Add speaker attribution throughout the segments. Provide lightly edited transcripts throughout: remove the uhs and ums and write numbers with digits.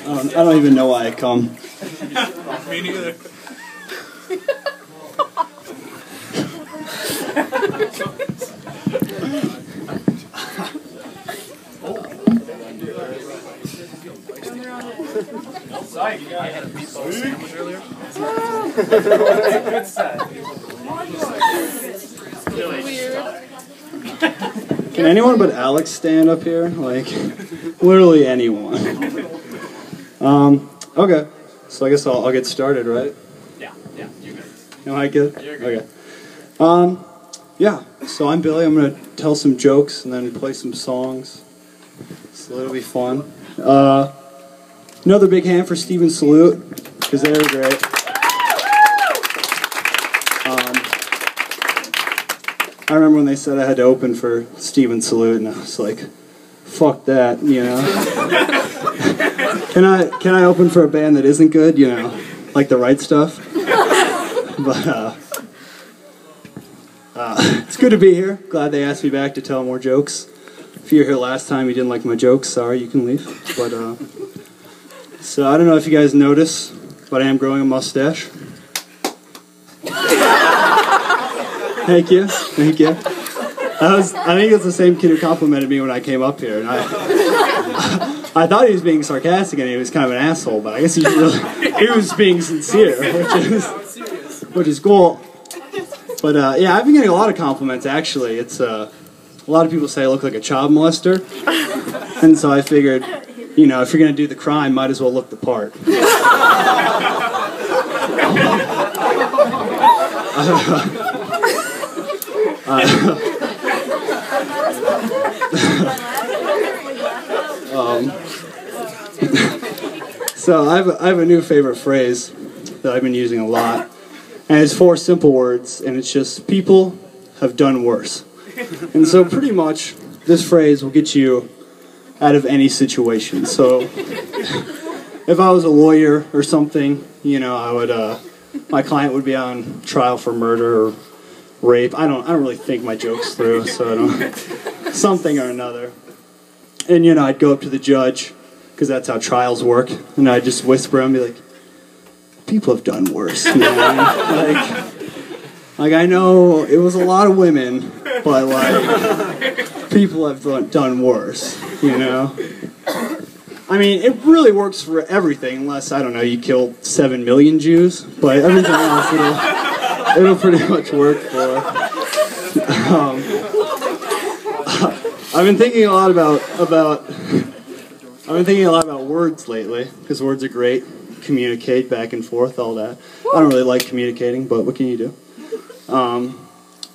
Speaker 1: I don't even know why I come.
Speaker 2: Me neither. I had a meatball sandwich earlier. Good set.
Speaker 1: Can anyone but Alex stand up here? Like, literally anyone. Okay. So I guess I'll get started, right?
Speaker 2: Yeah, you're good.
Speaker 1: Am I good?
Speaker 2: You're good.
Speaker 1: Okay. Yeah. So I'm Billy. I'm gonna tell some jokes and then play some songs. So it'll be fun. Another big hand for Steven Salute, because they were great. I remember when they said I had to open for Steven Salute, and I was like, fuck that, you know? Can I open for a band that isn't good, you know? Like The Right Stuff? But, it's good to be here. Glad they asked me back to tell more jokes. If you were here last time, you didn't like my jokes, sorry, you can leave. But, so I don't know if you guys notice, but I am growing a mustache. Thank you. I think it's the same kid who complimented me when I came up here, and I thought he was being sarcastic and he was kind of an asshole, but I guess he was being sincere, which is cool. But yeah, I've been getting a lot of compliments actually. It's a lot of people say I look like a child molester, and so I figured, you know, if you're gonna do the crime, might as well look the part. So I have a new favorite phrase that I've been using a lot, and it's 4 simple words, and it's just, people have done worse. And so pretty much this phrase will get you out of any situation. So if I was a lawyer or something, you know, I would my client would be on trial for murder or rape. I don't really think my jokes through, so I don't, something or another. And you know, I'd go up to the judge, because that's how trials work, and I'd just whisper and be like, people have done worse, you know? like I know it was a lot of women, but like people have done worse, you know? I mean, it really works for everything, unless, I don't know, you kill 7 million Jews, but everything else it'll pretty much work for. I've been thinking a lot about words lately, because words are great. Communicate back and forth, all that. I don't really like communicating, but what can you do?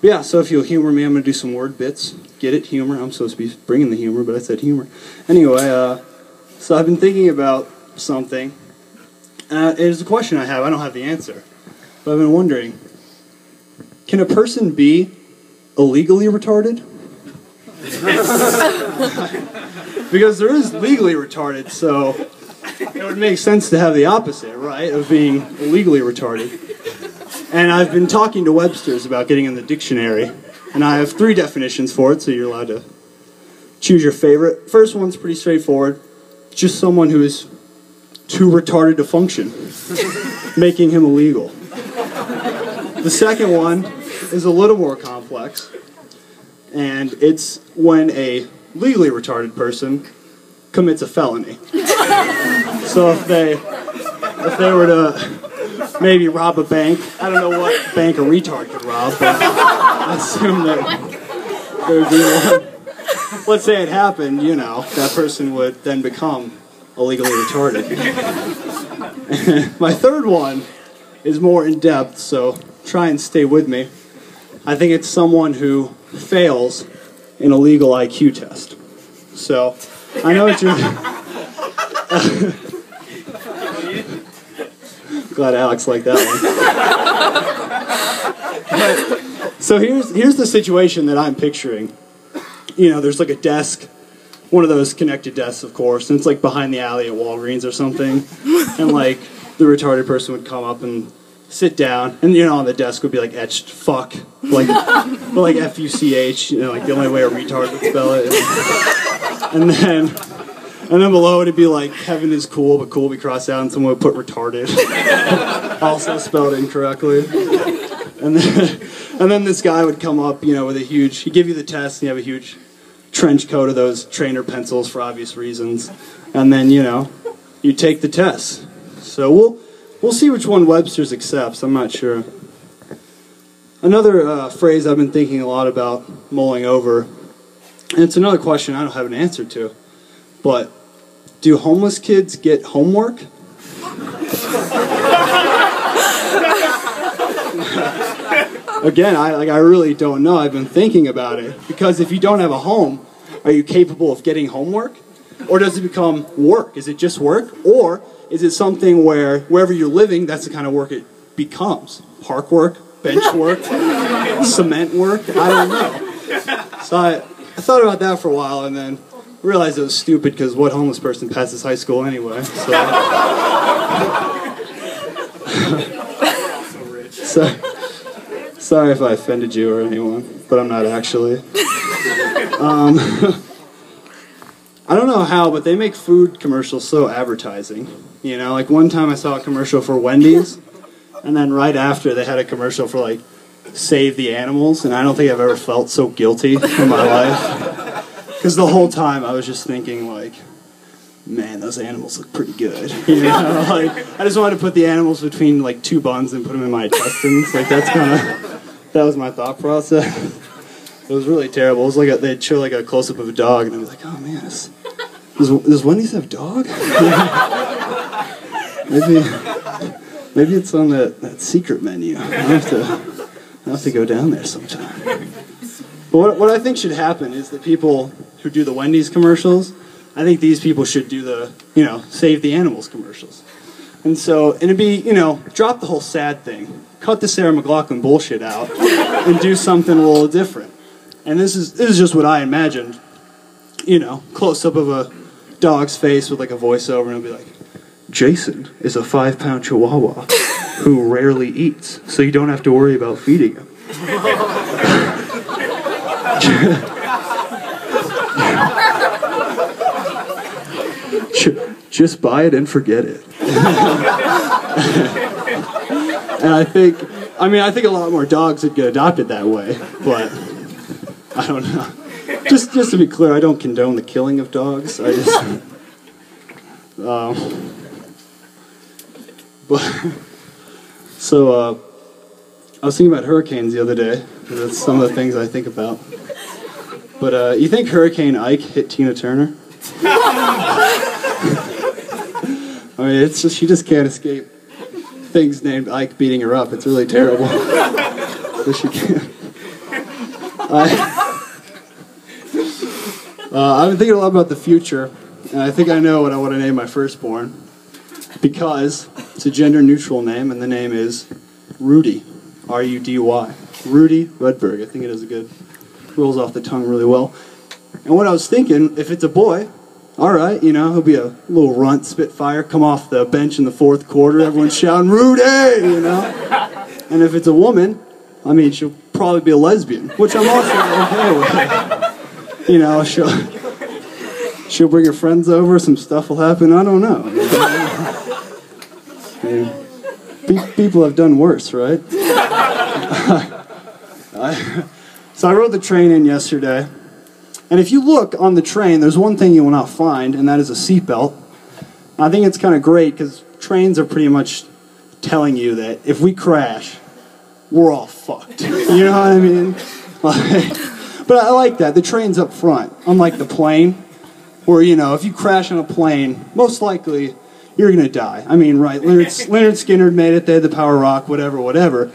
Speaker 1: Yeah, so if you'll humor me, I'm going to do some word bits. Get it? Humor. I'm supposed to be bringing the humor, but I said humor. Anyway, so I've been thinking about something. It's a question I have. I don't have the answer. But I've been wondering, can a person be illegally retarded? Because there is legally retarded, so it would make sense to have the opposite, right, of being illegally retarded. And I've been talking to Webster's about getting in the dictionary, and I have 3 definitions for it, so you're allowed to choose your favorite. First one's pretty straightforward. Just someone who is too retarded to function, making him illegal. The second one is a little more complex, and it's when a legally retarded person commits a felony. So if they were to maybe rob a bank, I don't know what bank a retard could rob, but I assume that there would be one. Let's say it happened, you know, that person would then become illegally retarded. My third one is more in depth, so try and stay with me. I think it's someone who fails an illegal IQ test. So, I know what you're... Glad Alex liked that one. But, so here's the situation that I'm picturing. You know, there's like a desk, one of those connected desks, of course, and it's like behind the alley at Walgreens or something. And like, the retarded person would come up and sit down, and you know, on the desk would be like etched fuck, like F-U-C-H, you know, like the only way a retard would spell it. And then And then below it'd be like, Kevin is cool, but cool would be crossed out, and someone would put retarded. Also spelled incorrectly. And then this guy would come up, with a huge, he'd give you the test, and you have a huge trench coat of those trainer pencils for obvious reasons. And then, you take the test. So we'll see which one Webster's accepts, I'm not sure. Another phrase I've been thinking a lot about mulling over, and it's another question I don't have an answer to, but do homeless kids get homework? Again, I really don't know. I've been thinking about it, because if you don't have a home, are you capable of getting homework? Or does it become work? Is it just work? Or is it something where wherever you're living, that's the kind of work it becomes? Park work? Bench work, cement work, I don't know. So I thought about that for a while, and then realized it was stupid, because what homeless person passes high school anyway? So sorry if I offended you or anyone, but I'm not actually. I don't know how, but they make food commercials so advertising. Like one time I saw a commercial for Wendy's, and then right after, they had a commercial for, Save the Animals, and I don't think I've ever felt so guilty in my life. Because the whole time, I was just thinking, man, those animals look pretty good. I just wanted to put the animals between, 2 buns and put them in my intestines. That was my thought process. It was really terrible. It was they'd show, a close-up of a dog, and I'd be like, oh, man, does Wendy's have dog? Maybe it's on that secret menu. I'll have to go down there sometime. But what I think should happen is the people who do the Wendy's commercials, I think these people should do the, Save the Animals commercials. And it'd be, drop the whole sad thing. Cut the Sarah McLachlan bullshit out and do something a little different. And this is just what I imagined. Close-up of a dog's face with, a voiceover, and it'll be like, Jason is a 5-pound chihuahua who rarely eats, so you don't have to worry about feeding him. Just buy it and forget it. And I think a lot more dogs would get adopted that way, but I don't know. Just to be clear, I don't condone the killing of dogs. I just... I was thinking about hurricanes the other day, because that's some of the things I think about. But you think Hurricane Ike hit Tina Turner? I mean, it's just, she just can't escape things named Ike beating her up. It's really terrible. So she can't. I've been thinking a lot about the future, and I think I know what I want to name my firstborn, because it's a gender-neutral name, and the name is Rudy, R-U-D-Y. Rudy Rudberg. I think it is a good, rolls off the tongue really well. And what I was thinking, if it's a boy, all right, he'll be a little runt, spitfire, come off the bench in the fourth quarter, everyone's shouting, Rudy, And if it's a woman, I mean, she'll probably be a lesbian, which I'm also okay with. She'll bring her friends over, some stuff will happen, I don't know. People have done worse, right? So I rode the train in yesterday, and if you look on the train, there's one thing you will not find, and that is a seatbelt. I think it's kind of great, because trains are pretty much telling you that if we crash, we're all fucked. You know what I mean? But I like that. The train's up front, unlike the plane, where, if you crash on a plane, most likely you're going to die. I mean, right, Leonard Skinner made it, they had the power rock, whatever.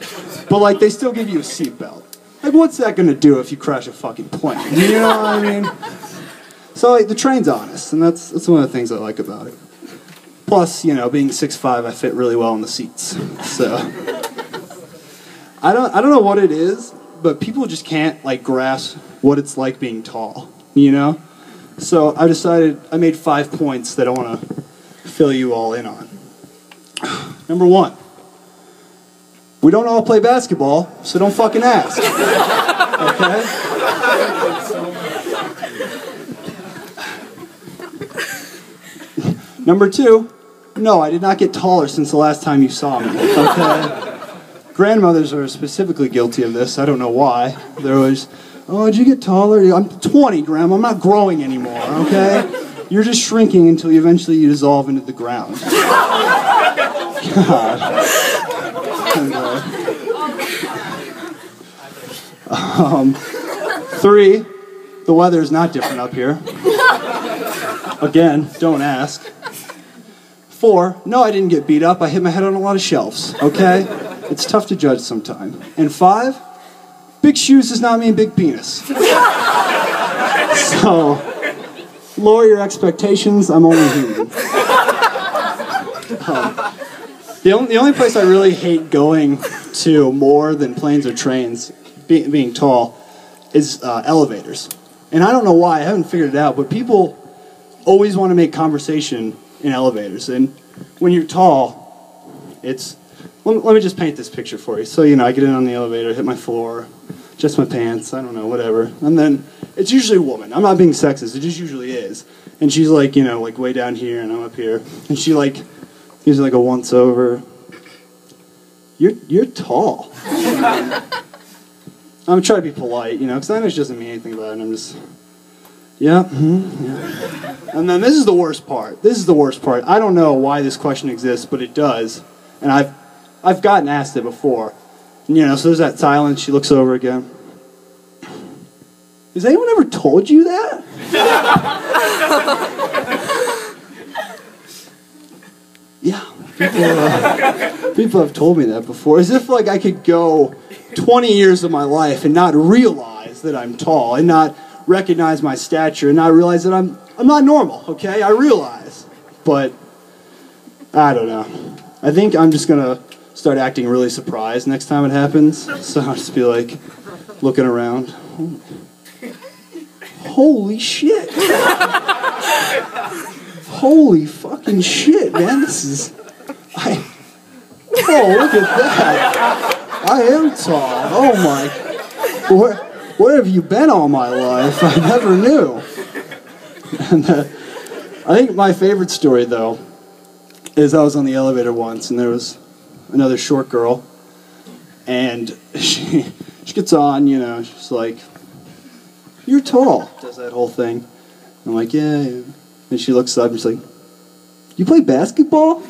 Speaker 1: But, they still give you a seatbelt. What's that going to do if you crash a fucking plane? You know what I mean? So, the train's honest, and that's one of the things I like about it. Plus, being 6'5", I fit really well in the seats. So, I don't know what it is, but people just can't, grasp what it's like being tall, So, I made 5 points that I want to fill you all in on. Number 1. We don't all play basketball, so don't fucking ask. Okay? Number 2, no, I did not get taller since the last time you saw me, okay? Grandmothers are specifically guilty of this. I don't know why. They're always, oh, did you get taller? I'm 20, Grandma. I'm not growing anymore, okay? You're just shrinking until eventually you dissolve into the ground. God. Anyway. 3, the weather is not different up here. Again, don't ask. 4, no, I didn't get beat up. I hit my head on a lot of shelves, okay? It's tough to judge sometime. And 5, big shoes does not mean big penis. So, lower your expectations, I'm only human. The only place I really hate going to more than planes or trains, being tall, is elevators. And I don't know why, I haven't figured it out, but people always want to make conversation in elevators. And when you're tall, it's... Let me just paint this picture for you. So, I get in on the elevator, hit my floor, adjust my pants, I don't know, whatever. And then, it's usually a woman. I'm not being sexist, it just usually is. And she's like, like way down here, and I'm up here. And she gives me like a once over. You're tall. I'm trying to be polite, because I know she doesn't mean anything about it, and I'm just, yeah. And then this is the worst part. I don't know why this question exists, but it does. And I've gotten asked it before. And, so there's that silence. She looks over again. Has anyone ever told you that? Yeah. People have told me that before. As if, I could go 20 years of my life and not realize that I'm tall, and not recognize my stature, and not realize that I'm not normal, okay? I realize. But, I don't know. I think I'm just going to start acting really surprised next time it happens. So I'll just be looking around. Holy shit. Holy fucking shit, man. This is... Oh, look at that. I am tall. Oh my... Where have you been all my life? I never knew. And I think my favorite story, though, is I was on the elevator once, and there was another short girl, and she gets on, she's like, you're tall, does that whole thing. I'm like, yeah. And she looks up and she's like, you play basketball?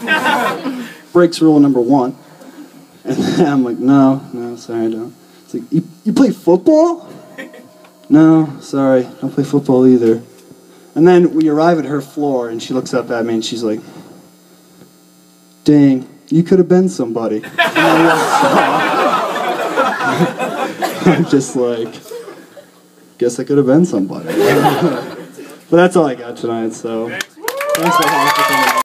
Speaker 1: Breaks rule number 1. And then I'm like, no, sorry, I don't. It's like, you play football? No, sorry, I don't play football either. And then we arrive at her floor, and she looks up at me, and she's like, dang, you could have been somebody. I'm just like, guess I could have been somebody. But that's all I got tonight, so thanks for coming.